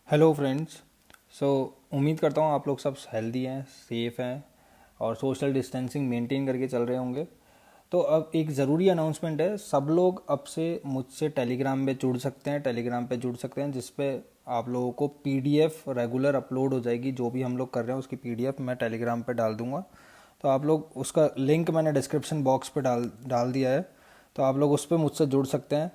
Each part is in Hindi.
Hello friends. सो उम्मीद करता हूँ आप लोग सब हेल्दी हैं, सेफ़ हैं और सोशल डिस्टेंसिंग मेंटेन करके चल रहे होंगे। तो अब एक ज़रूरी अनाउंसमेंट है, सब लोग अब से मुझसे टेलीग्राम पे जुड़ सकते हैं, जिस पे आप लोगों को पीडीएफ रेगुलर अपलोड हो जाएगी। जो भी हम लोग कर रहे हैं उसकी पीडीएफ मैं टेलीग्राम पे डाल दूंगा। तो आप लोग उसका लिंक मैंने डिस्क्रिप्शन बॉक्स पे डाल डाल दिया है। तो आप लोग उस पर मुझसे जुड़ सकते हैं।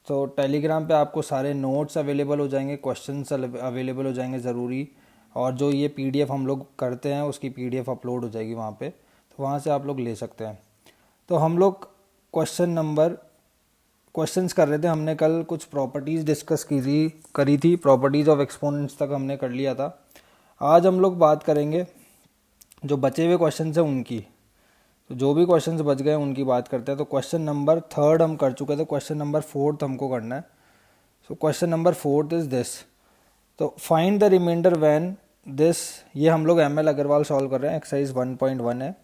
तो टेलीग्राम पे आपको सारे नोट्स अवेलेबल हो जाएंगे, क्वेश्चंस अवेलेबल हो जाएंगे ज़रूरी। और जो ये पीडीएफ हम लोग करते हैं उसकी पीडीएफ अपलोड हो जाएगी वहाँ पे, तो वहाँ से आप लोग ले सकते हैं। तो हम लोग क्वेश्चंस कर रहे थे। हमने कल कुछ प्रॉपर्टीज़ डिस्कस करी थी, प्रॉपर्टीज़ ऑफ एक्सपोनेंट्स तक हमने कर लिया था। आज हम लोग बात करेंगे जो बचे हुए क्वेश्चंस हैं उनकी। तो जो भी क्वेश्चंस बच गए उनकी बात करते हैं। तो क्वेश्चन नंबर थर्ड हम कर चुके थे, क्वेश्चन नंबर फोर्थ हमको करना है। So question number fourth is this. तो find the remainder when this, ये हम लोग एम एल अग्रवाल सॉल्व कर रहे हैं, एक्सरसाइज 1.1 है।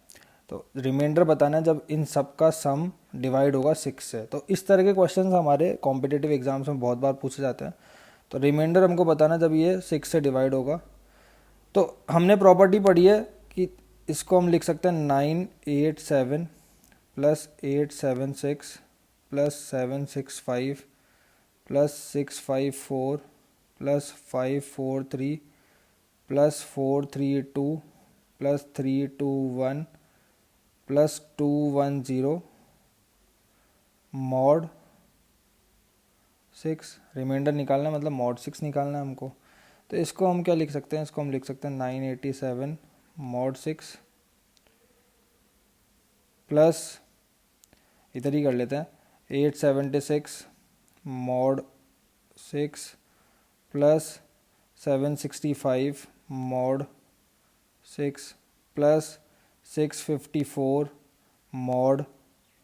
तो रिमाइंडर बताना है जब इन सब का सम डिवाइड होगा 6 से। तो इस तरह के क्वेश्चंस हमारे कॉम्पिटिटिव एग्जाम्स में बहुत बार पूछे जाते हैं। तो रिमाइंडर हमको बताना जब ये 6 से डिवाइड होगा। तो हमने प्रॉपर्टी पढ़ी है कि इसको हम लिख सकते हैं 987 plus 876 plus 765 plus 654 plus 543 plus 432 plus 321 plus 210 mod 6। Remainder निकालना है, मतलब मॉड 6 निकालना है हमको। तो इसको हम क्या लिख सकते हैं, इसको हम लिख सकते हैं 987 मॉड 6 प्लस, इधर ही कर लेते हैं, 876 mod 6 plus 765 mod 6 plus 654 mod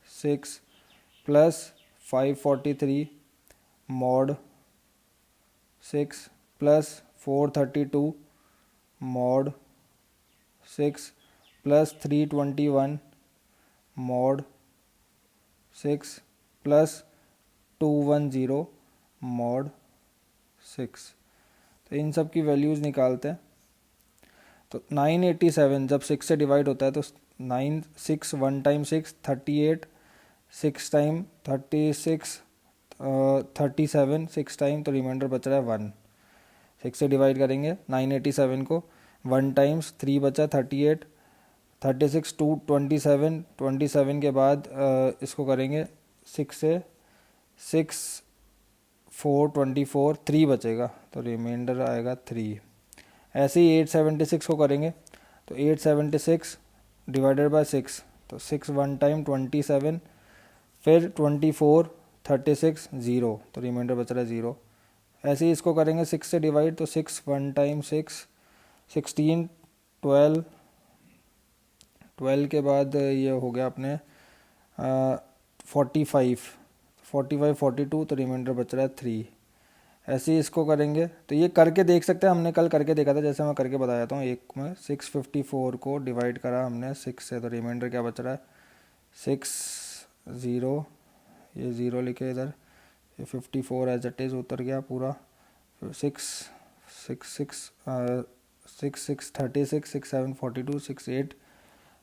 6 plus 543 mod 6 plus 432 mod 6 plus 321 mod 6 plus 210 mod 6। तो इन सब की वैल्यूज़ निकालते हैं। तो 987 जब 6 से डिवाइड होता है तो 9 6 1 टाइम 6 38, 6 टाइम 36, 37, 6 टाइम, तो रिमाइंडर बच रहा है 1। 6 से डिवाइड करेंगे 987 को, 1 टाइम्स 3 बचा 38, 36 टू 27, 27 के बाद इसको करेंगे 6 से, 6 4 24, 3 बचेगा तो रिमाइंडर आएगा 3। ऐसे ही 876 को करेंगे तो 876 डिवाइडेड बाय 6, तो 6 1 टाइम 27, फिर 24, 36, 0, तो रिमाइंडर बच रहा है 0। ऐसे ही इसको करेंगे 6 से डिवाइड, तो 6 1 टाइम 6, 16, 12, 12 के बाद ये हो गया अपने 45, 45 42, तो रिमाइंडर बच रहा है 3। ऐसे ही इसको करेंगे तो ये करके देख सकते हैं, हमने कल करके देखा था, जैसे मैं करके बताया था एक में 654 को डिवाइड करा हमने 6 से, तो रिमाइंडर क्या बच रहा है 6 0, ये 0 लिखे इधर, ये 54 एज इट इज़ उतर गया पूरा। 6 6 6 6 6 36, 6 7 42, 6 8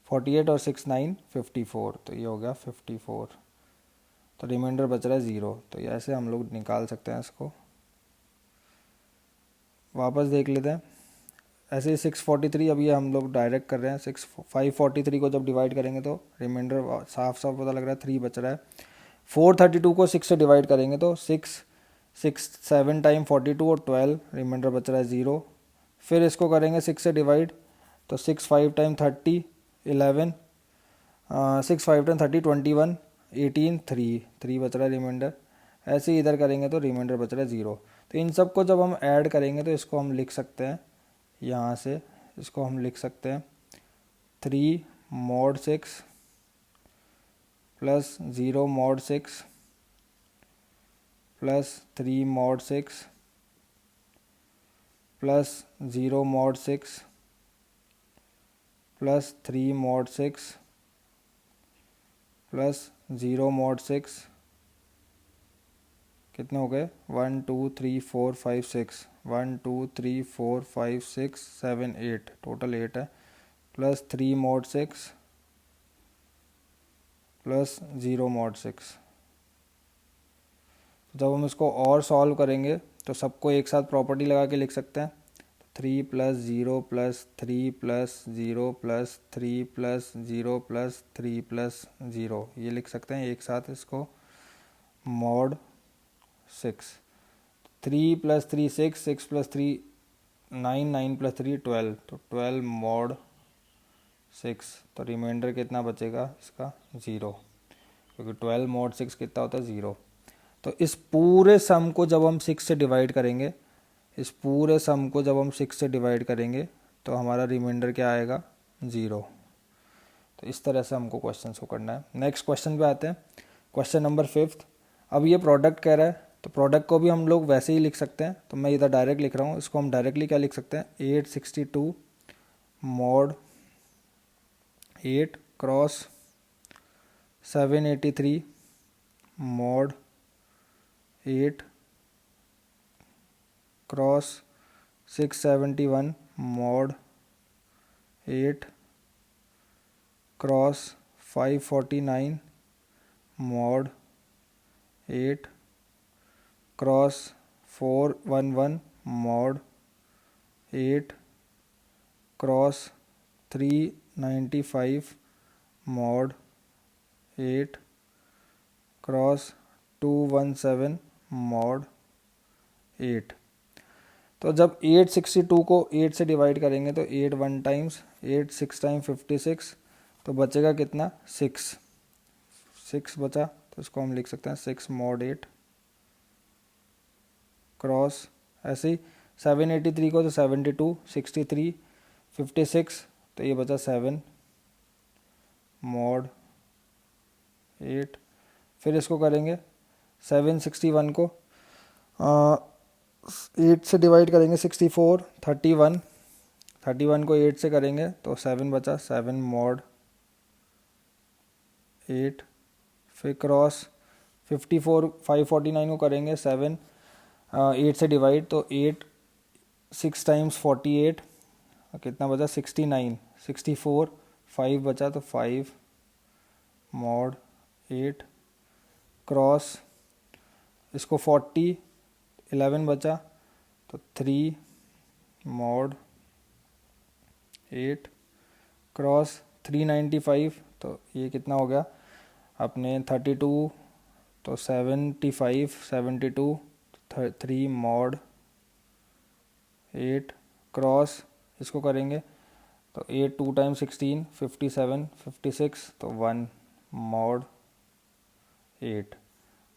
48 और 6 9 54, तो ये हो गया 54। तो रिमाइंडर बच रहा है 0। तो ये ऐसे हम लोग निकाल सकते हैं इसको। वापस देख लेते हैं। ऐसे ही 643, अब ये हम लोग डायरेक्ट कर रहे हैं, 543 को जब डिवाइड करेंगे तो रिमाइंडर साफ साफ पता लग रहा है 3 बच रहा है। 432 को 6 से डिवाइड करेंगे तो 6 6 7 टाइम 42 और 12, रिमाइंडर बच रहा है 0। फिर इसको करेंगे 6 से डिवाइड, तो 6 5 टाइम 30, 11, 6 5 टाइम 30, 21, 18, 3, 3 बच रहा है रिमाइंडर। ऐसे ही इधर करेंगे तो रिमाइंडर बच रहा है 0। तो इन सब को जब हम ऐड करेंगे तो इसको हम लिख सकते हैं, यहाँ से इसको हम लिख सकते हैं 3 mod 6 plus 0 mod 6 plus 3 mod 6 plus 0 mod 6 plus 3 mod 6 plus 0 mod 6 कितने हो गए 1 2 3 4 5 6 1 2 3 4 5 6 7 8 टोटल 8 है प्लस 3 mod 6 प्लस 0 mod 6। जब हम इसको और सॉल्व करेंगे तो सबको एक साथ प्रॉपर्टी लगा के लिख सकते हैं 3 plus 0 plus 3 plus 0 plus 3 plus 0 plus 3 plus 0 ये लिख सकते हैं एक साथ इसको mod 6। 3 प्लस 3 6 6 प्लस 3 9 9 प्लस 3 12 तो 12 mod 6। तो रिमाइंडर कितना बचेगा इसका 0 क्योंकि 12 mod 6 कितना होता है 0। तो इस पूरे सम को जब हम 6 से डिवाइड करेंगे इस पूरे सम को जब हम 6 से डिवाइड करेंगे तो हमारा रिमाइंडर क्या आएगा 0। तो इस तरह से हमको क्वेश्चन को करना है। नेक्स्ट क्वेश्चन पे आते हैं, क्वेश्चन नंबर 5। अब ये प्रोडक्ट कह रहा है तो प्रोडक्ट को भी हम लोग वैसे ही लिख सकते हैं। तो मैं इधर डायरेक्ट लिख रहा हूँ, इसको हम डायरेक्टली क्या लिख सकते हैं 862 mod 8 cross 783 mod 8 cross 671 mod 8 cross 549 mod 8 cross 411 mod 8 cross 395 mod 8 cross 217 mod 8। तो जब 862 को 8 से डिवाइड करेंगे तो 8 1 टाइम्स 8 6 टाइम 56 तो बचेगा कितना 6 बचा। तो इसको हम लिख सकते हैं 6 mod 8 क्रॉस ऐसे ही 783 को तो 72 63 56 तो ये बचा 7 mod 8। फिर इसको करेंगे 761 को 8 से डिवाइड करेंगे 64 31 को 8 से करेंगे तो 7 बचा 7 mod 8। फिर क्रॉस 54 549 को करेंगे 7 8 से डिवाइड तो 8 6 टाइम्स 48 कितना बचा 69 64 5 बचा तो 5 mod 8 क्रॉस इसको 40 11 बचा तो 3 mod 8 क्रॉस 395 तो ये कितना हो गया अपने 32 तो 75 72 3 mod 8 क्रॉस इसको करेंगे तो 8 2 टाइम 16 57 56 तो 1 mod 8।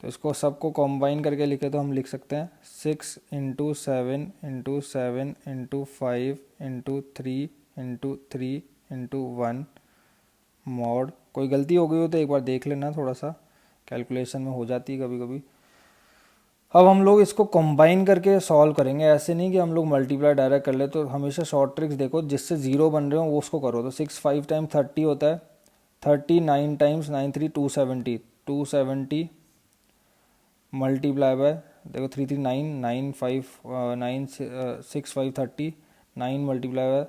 तो इसको सबको कॉम्बाइन करके लिखे तो हम लिख सकते हैं 6 into 7 into 7 into 5 into 3 into 3 into 1 mod। कोई गलती हो गई हो तो एक बार देख लेना, थोड़ा सा कैलकुलेशन में हो जाती है कभी कभी। अब हम लोग इसको कंबाइन करके सॉल्व करेंगे, ऐसे नहीं कि हम लोग मल्टीप्लाई डायरेक्ट कर ले। तो हमेशा शॉर्ट ट्रिक्स देखो, जिससे जीरो बन रहे हो वो उसको करो। तो 6 5 टाइम 30 होता है 30 9 टाइम्स 9 3 270 मल्टीप्लाई बाय देखो 3 3 9 9 5 9 6 5 30 9 multiply by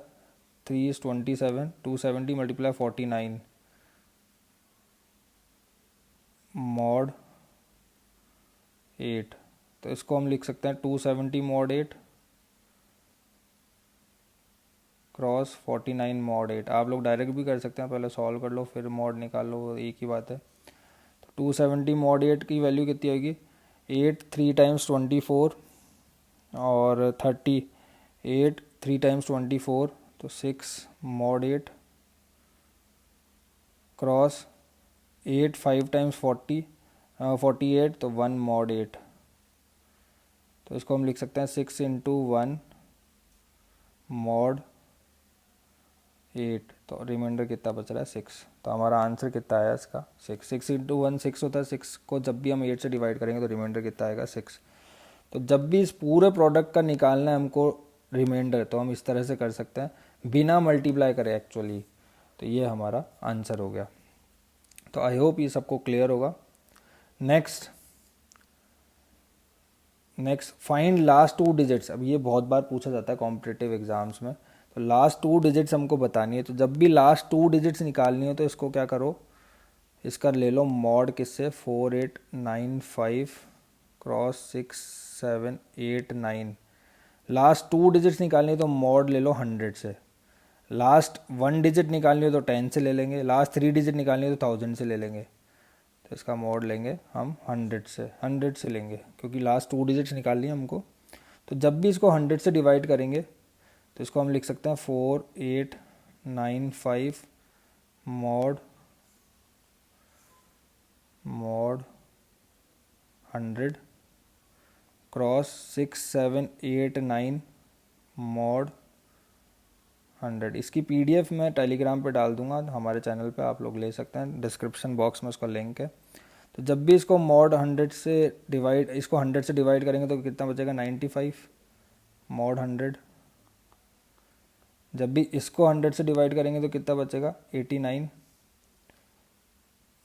3 is 27 270 multiply 49 mod 8। तो इसको हम लिख सकते हैं 270 mod 8 क्रॉस 49 mod 8। आप लोग डायरेक्ट भी कर सकते हैं, पहले सॉल्व कर लो फिर mod निकाल लो, एक ही बात है। तो 270 mod 8 की वैल्यू कितनी होगी 8 3 टाइम्स 24 और 30 8 3 टाइम्स 24 तो 6 mod 8 क्रॉस 8 5 टाइम्स 48 तो 1 mod 8। तो इसको हम लिख सकते हैं 6 इंटू 1 mod 8। तो रिमाइंडर कितना बच रहा है 6। तो हमारा आंसर कितना आया इसका 6। 6 इंटू 1 6 होता है, 6 को जब भी हम 8 से डिवाइड करेंगे तो रिमाइंडर कितना आएगा 6। तो जब भी इस पूरे प्रोडक्ट का निकालना है हमको रिमाइंडर तो हम इस तरह से कर सकते हैं बिना मल्टीप्लाई करें एक्चुअली। तो ये हमारा आंसर हो गया। तो आई होप ये सबको क्लियर होगा। Next next find last 2 digits. अब ये बहुत बार पूछा जाता है कॉम्पिटिटिव एग्जाम्स में, तो लास्ट 2 डिजिट्स हमको बतानी है। तो जब भी लास्ट 2 डिजिट्स निकालनी हो तो इसको क्या करो, इसका ले लो मॉड किससे, 4895 क्रॉस 6789। लास्ट 2 डिजिट्स निकालनी है तो मॉड ले लो 100 से। लास्ट 1 डिजिट निकालनी हो तो 10 से ले लेंगे। लास्ट 3 डिजिट निकालनी हो तो 1000 से ले लेंगे। तो इसका मॉड लेंगे हम 100 से लेंगे, क्योंकि लास्ट 2 डिजिट्स निकालनी है हमको। तो जब भी इसको 100 से डिवाइड करेंगे तो इसको हम लिख सकते हैं 4895 मॉड 100 क्रॉस 6789 मॉड 100। इसकी पीडीएफ मैं टेलीग्राम पे डाल दूंगा हमारे चैनल पे, आप लोग ले सकते हैं, डिस्क्रिप्शन बॉक्स में उसका लिंक है। तो जब भी इसको मॉड 100 से डिवाइड, इसको 100 से डिवाइड करेंगे तो कितना बचेगा, 95 मॉड 100। जब भी इसको 100 से डिवाइड करेंगे तो कितना बचेगा, 89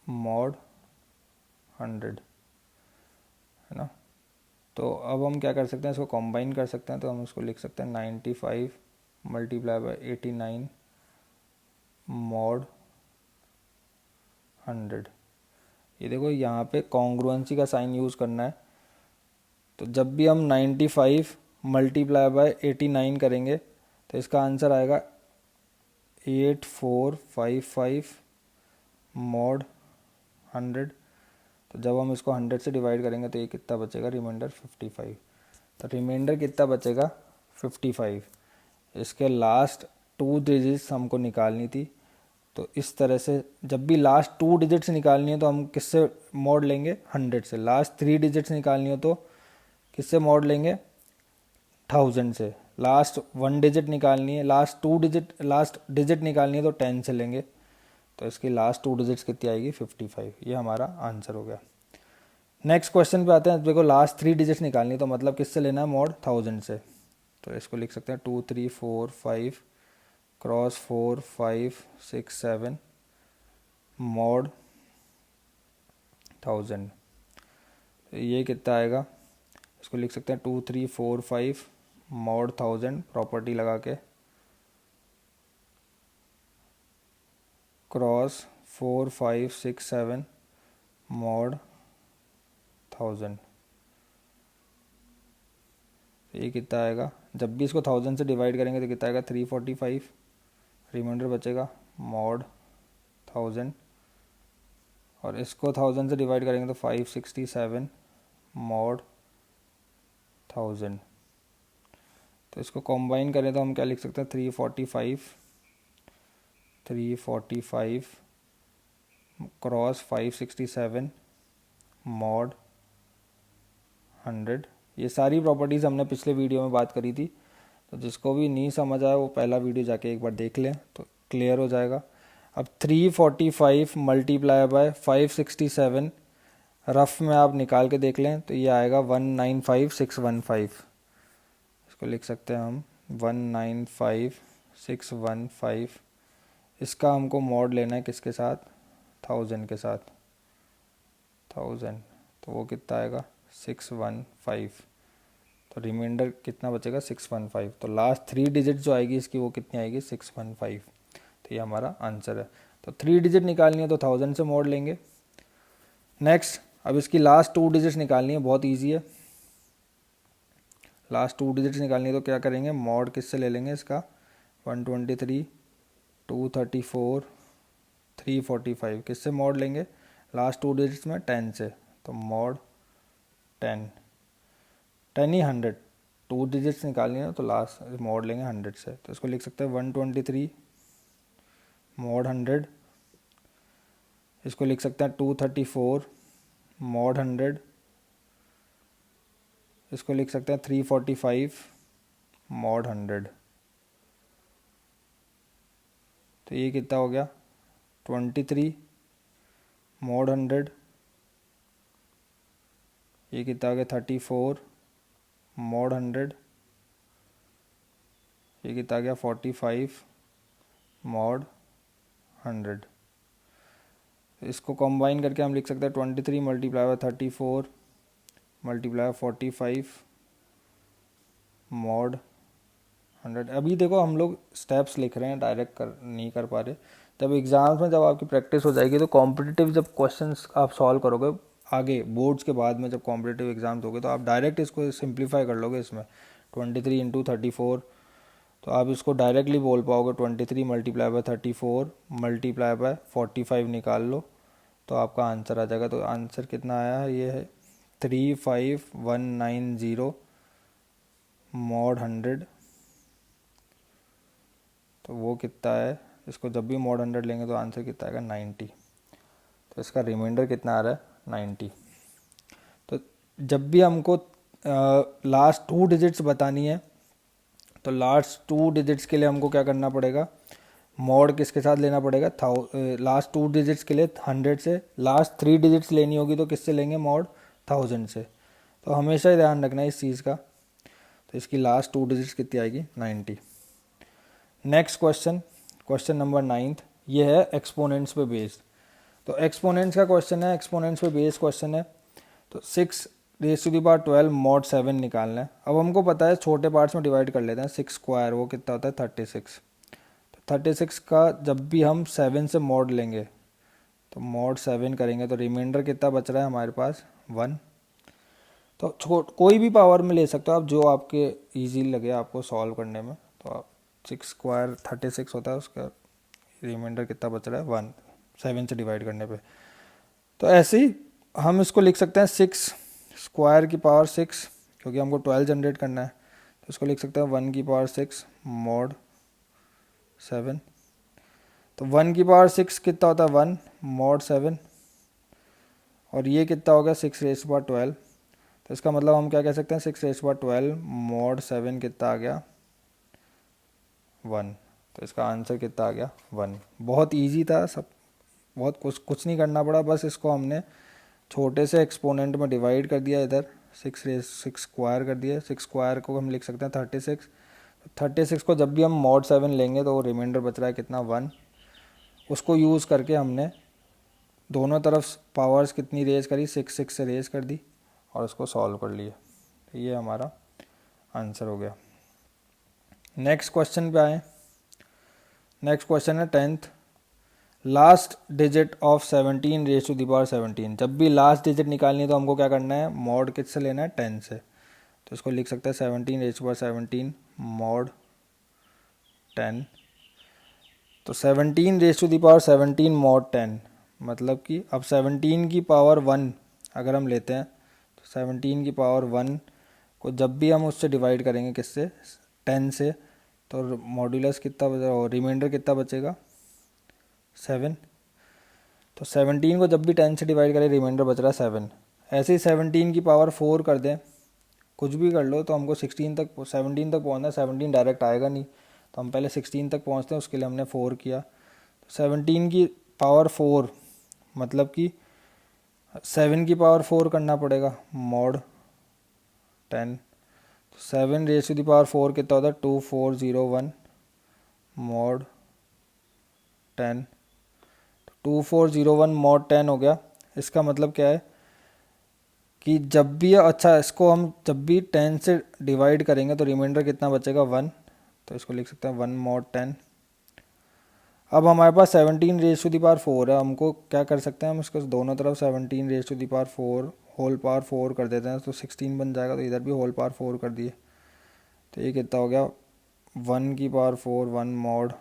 मॉड 100, है ना। तो अब हम क्या कर सकते हैं, इसको कंबाइन कर सकते हैं। तो हम इसको लिख सकते हैं 95 मल्टीप्लाई बाय 89 मॉड 100। ये देखो यहाँ पे कॉन्ग्रुएंसी का साइन यूज़ करना है। तो जब भी हम 95 मल्टीप्लाई बाय 89 करेंगे तो इसका आंसर आएगा 8455 मॉड 100। तो जब हम इसको 100 से डिवाइड करेंगे तो ये कितना बचेगा, रिमाइंडर 55। तो रिमाइंडर कितना बचेगा, 55। इसके लास्ट 2 डिजिट्स हमको निकालनी थी। तो इस तरह से जब भी लास्ट 2 डिजिट्स निकालनी है तो हम किससे मॉड लेंगे, 100 से। लास्ट 3 डिजिट्स निकालनी हो तो किससे मॉड लेंगे, 1000 से। लास्ट 1 डिजिट निकालनी है, लास्ट डिजिट निकालनी है तो 10 से लेंगे। तो इसकी लास्ट 2 डिजिट्स कितनी आएगी, 55। ये हमारा आंसर हो गया। नेक्स्ट क्वेश्चन पे आते हैं। देखो लास्ट 3 डिजिट्स निकालनी है तो मतलब किससे लेना है, मॉड 1000 से। तो इसको लिख सकते हैं 2 3 4 5 क्रॉस 4 5 6 7 मॉड 1000। ये कितना आएगा, इसको लिख सकते हैं 2 3 4 5 मॉड 1000 प्रॉपर्टी लगा के क्रॉस 4 5 6 7 मॉड 1000। ये कितना आएगा, जब भी इसको 1000 से डिवाइड करेंगे तो कितना आएगा, 345। रिमाइंडर बचेगा मॉड 1000। और इसको 1000 से डिवाइड करेंगे तो 567 मॉड 1000। तो इसको कंबाइन करें तो हम क्या लिख सकते हैं, 345 क्रॉस 567 मॉड 100। ये सारी प्रॉपर्टीज़ हमने पिछले वीडियो में बात करी थी। तो जिसको भी नहीं समझ आया वो पहला वीडियो जाके एक बार देख लें तो क्लियर हो जाएगा। अब 345 मल्टीप्लाई बाय 567 रफ में आप निकाल के देख लें तो ये आएगा 195615। इसको लिख सकते हैं हम 195615। इसका हमको मॉड लेना है किसके साथ, 1000 के साथ, 1000। तो वो कितना आएगा, 615। तो रिमाइंडर कितना बचेगा, 615। तो लास्ट 3 डिजिट जो आएगी इसकी वो कितनी आएगी, 615। तो ये हमारा आंसर है। तो 3 डिजिट निकालनी है तो 1000 से मॉड लेंगे। नेक्स्ट अब इसकी लास्ट 2 डिजिट्स निकालनी है, बहुत ईजी है। लास्ट 2 डिजिट्स निकालनी है तो क्या करेंगे, मॉड किससे ले लेंगे इसका, 123 234 345। किससे मॉड लेंगे, लास्ट 2 डिजिट्स में 10 से। तो मॉड 10 ही 100। 2 डिजिट्स निकालनी है तो लास्ट मॉड लेंगे 100 से। तो इसको लिख सकते हैं 123 मॉड 100। इसको लिख सकते हैं 234 मॉड 100। इसको लिख सकते हैं 345 मॉड 100। तो ये कितना हो गया, 23 मॉड 100। ये कितना हो गया, 34 मॉड 100। ये कितना आ गया, 45 मॉड 100। इसको कंबाइन करके हम लिख सकते हैं 23 मल्टीप्लाई बाय 34 मल्टीप्लाई 45 मॉड 100। अभी देखो हम लोग स्टेप्स लिख रहे हैं, डायरेक्ट नहीं कर पा रहे। जब एग्ज़ाम्स में जब आपकी प्रैक्टिस हो जाएगी तो कॉम्पिटिटिव जब क्वेश्चंस आप सॉल्व करोगे आगे बोर्ड्स के बाद में, जब कॉम्पिटिटिव एग्जाम्स होगे तो आप डायरेक्ट इसको सिंप्लीफाई कर लोगे। इसमें 23 इंटू 34, तो आप इसको डायरेक्टली बोल पाओगे 23 मल्टीप्लाई बाय 34 मल्टीप्लाई बाय 45 निकाल लो तो आपका आंसर आ जाएगा। तो आंसर कितना आया है, ये है 35190 मॉड 100। तो वो कितना है, इसको जब भी मॉड 100 लेंगे तो आंसर कितना आएगा 90। तो इसका रिमाइंडर कितना आ रहा है 90। तो जब भी हमको लास्ट 2 डिजिट्स बतानी है तो लास्ट 2 डिजिट्स के लिए हमको क्या करना पड़ेगा, मॉड किसके साथ लेना पड़ेगा, लास्ट 2 डिजिट्स के लिए 100 से, लास्ट 3 डिजिट्स लेनी होगी तो किससे लेंगे, मॉड 1000 से। तो हमेशा ही ध्यान रखना है इस चीज़ का। तो इसकी लास्ट 2 डिजिट्स कितनी आएगी 90। Next question, question number 9th, ये है एक्सपोनेंट्स पे बेस्ड। तो एक्सपोनेंट्स का क्वेश्चन है, एक्सपोनेंट्स पे बेस्ड क्वेश्चन है। तो 6⁻12 मॉड 7 निकालना है। अब हमको पता है छोटे पार्ट्स में डिवाइड कर लेते हैं। 6 स्क्वायर वो कितना होता है 36। तो 36 का जब भी हम 7 से मॉड लेंगे तो मॉड 7 करेंगे तो रिमाइंडर कितना बच रहा है हमारे पास 1। तो कोई भी पावर में ले सकते हो आप, जो आपके ईजी लगे आपको सॉल्व करने में। तो आप 6 स्क्वायर 36 होता है, उसका रिमाइंडर कितना बच रहा है 1, 7 से डिवाइड करने पे। तो ऐसे ही हम इसको लिख सकते हैं 6 स्क्वायर की पावर 6, क्योंकि हमको 12 जनरेट करना है। तो इसको लिख सकते हैं 1 की पावर 6 मॉड 7। तो 1 की पावर 6 कितना होता है 1 मॉड 7, और ये कितना हो गया 6⁻12। तो इसका मतलब हम क्या कह सकते हैं 6⁻12 मॉड 7 कितना आ गया 1। तो इसका आंसर कितना आ गया 1। बहुत इजी था, सब बहुत कुछ नहीं करना पड़ा, बस इसको हमने छोटे से एक्सपोनेंट में डिवाइड कर दिया। इधर 6 स्क्वायर कर दिया। 6 स्क्वायर को हम लिख सकते हैं 36। 36 को जब भी हम मॉड 7 लेंगे तो वो रिमाइंडर बच रहा है कितना 1। उसको यूज़ करके हमने दोनों तरफ पावर्स कितनी रेज करी, 6 से रेज कर दी और उसको सॉल्व कर लिए। तो ये हमारा आंसर हो गया। नेक्स्ट क्वेश्चन पे आए। नेक्स्ट क्वेश्चन है 10th, लास्ट डिजिट ऑफ 17⁻17। जब भी लास्ट डिजिट निकालनी है तो हमको क्या करना है, मॉड किससे लेना है 10 से। तो इसको लिख सकते हैं 17⁻17 मॉड 10। तो 17⁻17 मॉड 10 मतलब कि अब 17 की पावर 1 अगर हम लेते हैं तो 17 की पावर 1 को जब भी हम उससे डिवाइड करेंगे किससे 10 से, तो मॉड्यूलस कितना बचेगा, रिमाइंडर कितना बचेगा 7। तो 17 को जब भी 10 से डिवाइड करें रिमाइंडर बच रहा है 7। ऐसे ही 17 की पावर 4 कर दें, कुछ भी कर लो, तो हमको 17 तक पहुंचना है। 17 डायरेक्ट आएगा नहीं, तो हम पहले 16 तक पहुंचते हैं, उसके लिए हमने 4 किया। तो 17 की पावर 4 मतलब कि 7 की पावर 4 करना पड़ेगा मॉड 10। तो 7⁻4 कितना होता है 2401 मॉड 10। 2401 मॉड 10 हो गया। इसका मतलब क्या है कि जब भी, अच्छा इसको हम जब भी 10 से डिवाइड करेंगे तो रिमाइंडर कितना बचेगा 1। तो इसको लिख सकते हैं 1 मॉड 10। अब हमारे पास 17⁻4 है, हमको क्या कर सकते हैं, हम इसको दोनों तरफ 17⁻4 होल पावर 4 कर देते हैं तो 16 बन जाएगा। तो इधर भी होल पावर 4 कर दिए। तो ये कितना हो गया 1 की पावर 4 1 मॉड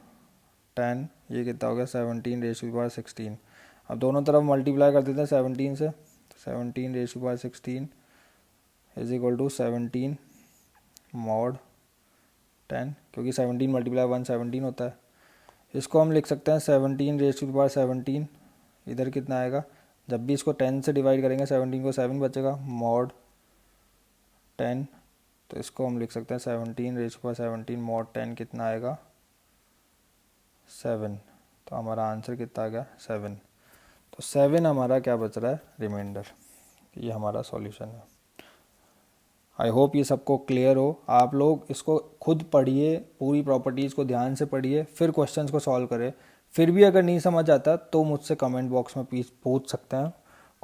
10। ये कितना हो गया 17⁻16। अब दोनों तरफ मल्टीप्लाई कर देते हैं 17 से। 17⁻16 इज इक्वल टू 17 मॉड 10, क्योंकि 17 मल्टीप्लाई 1 17 होता है। इसको हम लिख सकते हैं 17⁻17। इधर कितना आएगा, जब भी इसको 10 से डिवाइड करेंगे 17 को 7 बचेगा मॉड 10। तो इसको हम लिख सकते हैं 17⁻17 मॉड 10 कितना आएगा 7। तो हमारा आंसर कितना आ गया 7। तो 7 हमारा क्या बच रहा है रिमाइंडर। ये हमारा सॉल्यूशन है। आई होप ये सबको क्लियर हो। आप लोग इसको खुद पढ़िए, पूरी प्रॉपर्टीज़ को ध्यान से पढ़िए, फिर क्वेश्चंस को सॉल्व करें। फिर भी अगर नहीं समझ आता तो मुझसे कमेंट बॉक्स में प्लीज़ पूछ सकते हैं,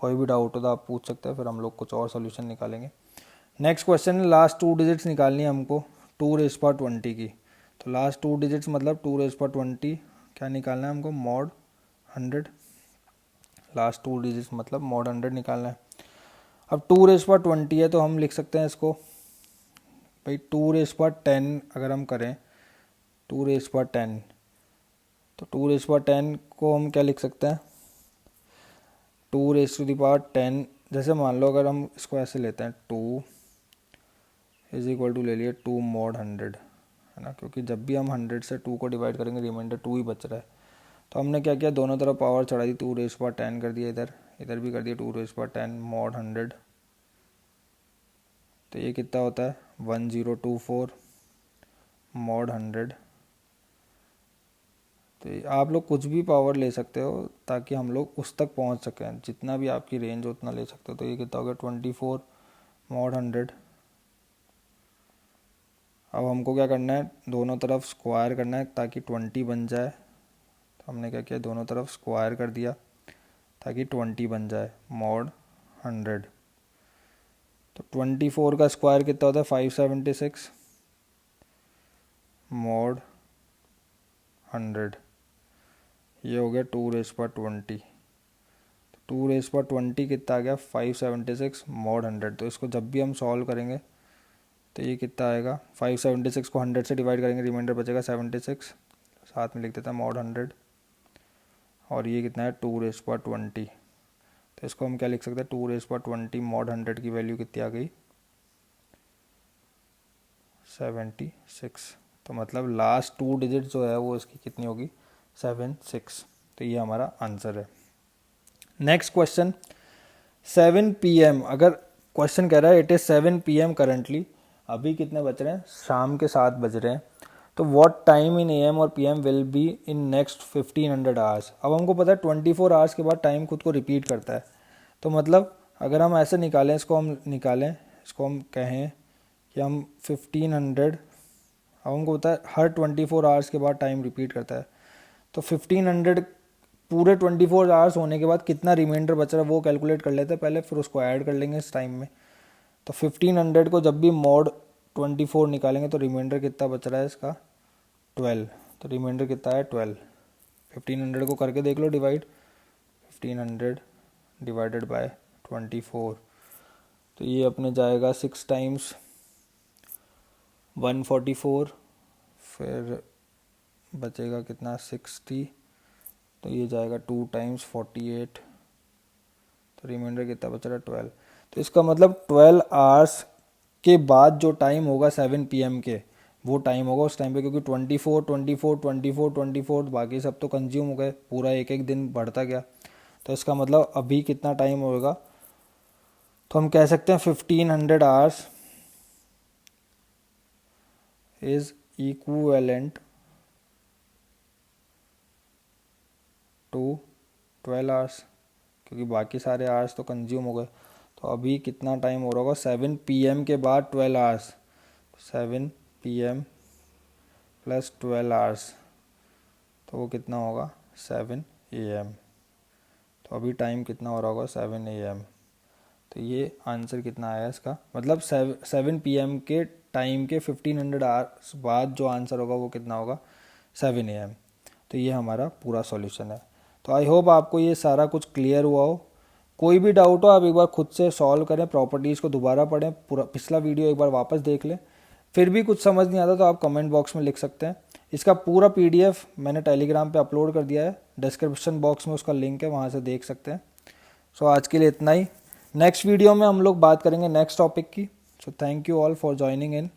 कोई भी डाउट हो तो आप पूछ सकते हैं, फिर हम लोग कुछ और सोल्यूशन निकालेंगे। नेक्स्ट क्वेश्चन है, लास्ट 2 डिजिट्स निकालनी है हमको 2⁻20 की। तो लास्ट 2 डिजिट्स मतलब 2⁻20 क्या निकालना है हमको, मॉड 100। लास्ट 2 डिजिट्स मतलब मॉड 100 निकालना है। अब 2⁻20 है तो हम लिख सकते हैं इसको भाई 2⁻10 अगर हम करें 2⁻10, तो 2⁻10 को हम क्या लिख सकते हैं 2⁻10, जैसे मान लो अगर हम इसको ऐसे लेते हैं 2 = ले लिए 2 मॉड 100, है ना, क्योंकि जब भी हम 100 से 2 को डिवाइड करेंगे रिमाइंडर 2 ही बच रहा है। तो हमने क्या किया, दोनों तरफ पावर चढ़ा दी, 2⁻10 कर दिया, इधर भी कर दिया 2⁻10 मॉड 100। तो ये कितना होता है 1024 मॉड 100। तो आप लोग कुछ भी पावर ले सकते हो ताकि हम लोग उस तक पहुंच सकें, जितना भी आपकी रेंज हो उतना ले सकते हो। तो ये कितना हो गया 24 मॉड 100। अब हमको क्या करना है, दोनों तरफ स्क्वायर करना है ताकि 20 बन जाए। तो हमने क्या किया, दोनों तरफ स्क्वायर कर दिया ताकि 20 बन जाए मॉड 100। तो 24 का स्क्वायर कितना होता है 576 मॉड 100। ये हो गया 2⁻20। 2⁻20 कितना आ गया 576 मॉड 100। तो इसको जब भी हम सॉल्व करेंगे तो ये कितना आएगा, 576 को 100 से डिवाइड करेंगे, रिमाइंडर बचेगा 76, साथ में लिख देता है मॉड 100। और ये कितना है 2⁻20। तो इसको हम क्या लिख सकते हैं 2⁻20 मॉड 100 की वैल्यू कितनी आ गई 76। तो मतलब लास्ट 2 डिजिट जो है वो इसकी कितनी होगी 76। तो ये हमारा आंसर है। नेक्स्ट क्वेश्चन 7 PM, अगर क्वेश्चन कह रहा है इट इज़ 7 PM करंटली, अभी कितने बज रहे हैं, शाम के 7 बज रहे हैं। तो व्हाट टाइम इन AM और PM will be in next 1500 hours. अब हमको पता है 24 आवर्स के बाद टाइम खुद को रिपीट करता है। तो मतलब अगर हम ऐसे निकालें, इसको हम कहें कि हम 1500, अब हमको पता है हर 24 आवर्स के बाद टाइम रिपीट करता है। तो 1500 पूरे 24 आवर्स होने के बाद कितना रिमाइंडर बच रहा है वो कैलकुलेट कर लेते हैं पहले, फिर उसको ऐड कर लेंगे इस टाइम में। तो 1500 को जब भी मॉड 24 निकालेंगे तो रिमाइंडर कितना बच रहा है इसका 12। तो रिमाइंडर कितना है 12। 1500 को करके देख लो डिवाइड, 1500 डिवाइडेड बाय 24, तो ये अपने जाएगा 6 टाइम्स 144, फिर बचेगा कितना 60, तो ये जाएगा 2 टाइम्स 48, तो रिमाइंडर कितना बच रहा है 12। तो इसका मतलब 12 आवर्स के बाद जो टाइम होगा 7 PM के, वो टाइम होगा उस टाइम पे, क्योंकि 24 24 24 24 बाकी सब तो कंज्यूम हो गए, पूरा एक एक दिन बढ़ता गया। तो इसका मतलब अभी कितना टाइम होगा, तो हम कह सकते हैं 1500 hours is equivalent to 12 hours, क्योंकि बाकी सारे आवर्स तो कंज्यूम हो गए। तो अभी कितना टाइम हो रहा होगा 7 PM के बाद 12 आवर्स, 7 PM प्लस 12 आवर्स, तो वो कितना होगा 7 AM। तो अभी टाइम कितना हो रहा होगा 7 AM। तो ये आंसर कितना आया इसका, मतलब 7 PM के टाइम के 1500 आवर्स बाद जो आंसर होगा वो कितना होगा 7 AM। तो ये हमारा पूरा सॉल्यूशन है। तो आई होप आपको ये सारा कुछ क्लियर हुआ हो। कोई भी डाउट हो आप एक बार खुद से सॉल्व करें, प्रॉपर्टीज़ को दोबारा पढ़ें, पूरा पिछला वीडियो एक बार वापस देख लें। फिर भी कुछ समझ नहीं आता तो आप कमेंट बॉक्स में लिख सकते हैं। इसका पूरा PDF मैंने टेलीग्राम पे अपलोड कर दिया है, डिस्क्रिप्शन बॉक्स में उसका लिंक है, वहाँ से देख सकते हैं। सो आज के लिए इतना ही। नेक्स्ट वीडियो में हम लोग बात करेंगे नेक्स्ट टॉपिक की। So thank you all for joining in.